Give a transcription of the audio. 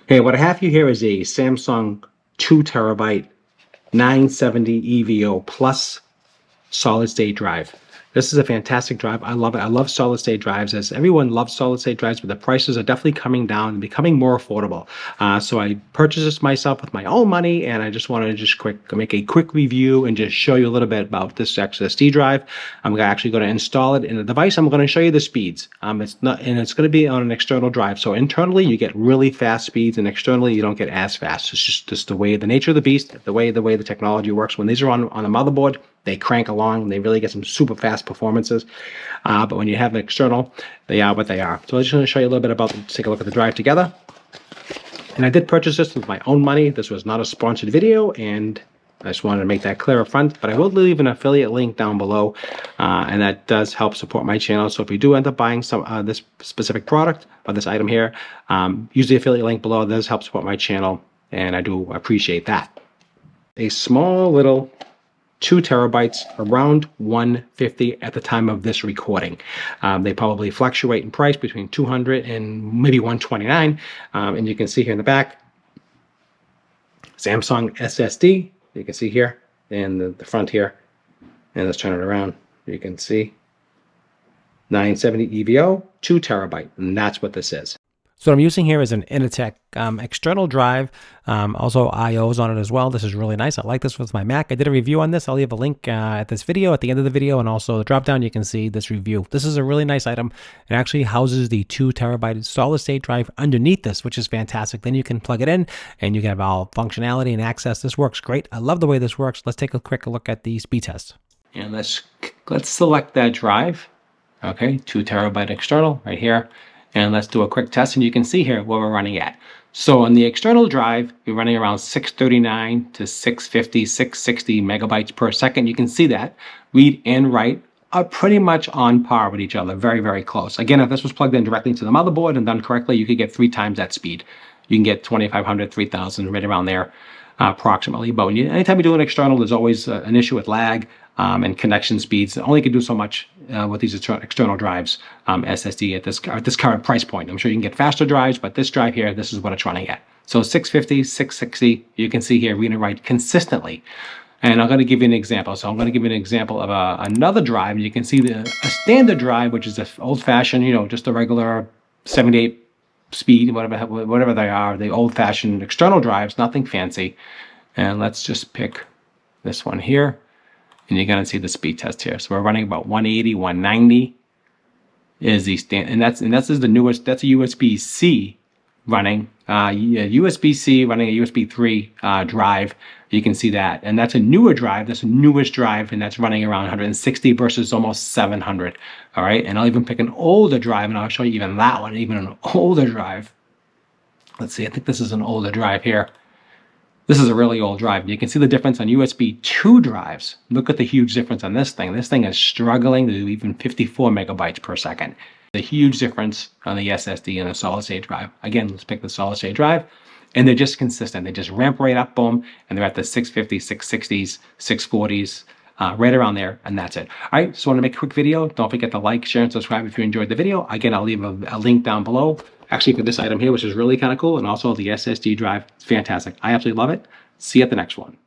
Okay, what I have you here is a Samsung 2 terabyte 970 EVO Plus solid state drive. This is a fantastic drive. I love it. I love solid state drives, as everyone loves solid state drives, but the prices are definitely coming down and becoming more affordable. So I purchased this myself with my own money, and I just wanted to make a quick review and just show you a little bit about this SSD drive. I'm actually going to install it in the device. I'm going to show you the speeds. It's going to be on an external drive. So internally you get really fast speeds, and externally you don't get as fast. It's just the way, the nature of the beast, the way the technology works. When these are on the motherboard, they crank along and they really get some super fast performances. But when you have an external, they are what they are. So I'm just going to show you a little bit about them. Let's take a look at the drive together. And I did purchase this with my own money. This was not a sponsored video, and I just wanted to make that clear up front. But I will leave an affiliate link down below, and that does help support my channel. So if you do end up buying some this specific product or this item here, use the affiliate link below. It does help support my channel, and I do appreciate that. A small little 2 terabytes, around $150 at the time of this recording. They probably fluctuate in price between $200 and maybe $129. And you can see here in the back, Samsung SSD. You can see here, and the front here. And let's turn it around. You can see 970 EVO, 2 terabyte, and that's what this is. So what I'm using here is an Initech external drive, also IOs on it as well. This is really nice. I like this with my Mac. I did a review on this. I'll leave a link at this video, at the end of the video, and also the drop down you can see this review. This is a really nice item. It actually houses the 2 terabyte solid state drive underneath this, which is fantastic. Then you can plug it in and you can have all functionality and access. This works great. I love the way this works. Let's take a quick look at the speed test. And let's select that drive. Okay, 2 terabyte external right here. And let's do a quick test, and you can see here what we're running at. So on the external drive, we're running around 639 to 650, 660 megabytes per second. You can see that. Read and write are pretty much on par with each other, very, very close. Again, if this was plugged in directly to the motherboard and done correctly, you could get 3 times that speed. You can get 2,500, 3,000, right around there approximately. But anytime you do an external, there's always an issue with lag and connection speeds. It only can do so much with these external drives, SSD at this current price point. I'm sure you can get faster drives, but this drive here, this is what it's running at. So 650, 660, you can see here, read and write consistently. And I'm going to give you an example. So I'm going to give you an example of another drive. And you can see a standard drive, which is an old-fashioned, just a regular 78 speed, whatever they are, the old-fashioned external drives, nothing fancy. And let's just pick this one here. And you're going to see the speed test here. So we're running about 180, 190 is the stand, and that's the newest. That's a USB-C running, USB-C running a USB 3 drive. You can see that, and that's a newer drive. That's the newest drive, and that's running around 160 versus almost 700. All right, and I'll even pick an older drive, and I'll show you even that one, even an older drive. Let's see. I think this is an older drive here. This is a really old drive. You can see the difference on USB 2 drives. Look at the huge difference on this thing. This thing is struggling to do even 54 megabytes per second. The huge difference on the SSD and the solid state drive. Again, let's pick the solid state drive. And they're just consistent. They just ramp right up, boom, and they're at the 650s, 660s, 640s, right around there, and that's it. All right, just want to make a quick video. Don't forget to like, share, and subscribe if you enjoyed the video. Again, I'll leave a link down below. Actually, for this item here, which is really kind of cool, and also the SSD drive. It's fantastic. I absolutely love it. See you at the next one.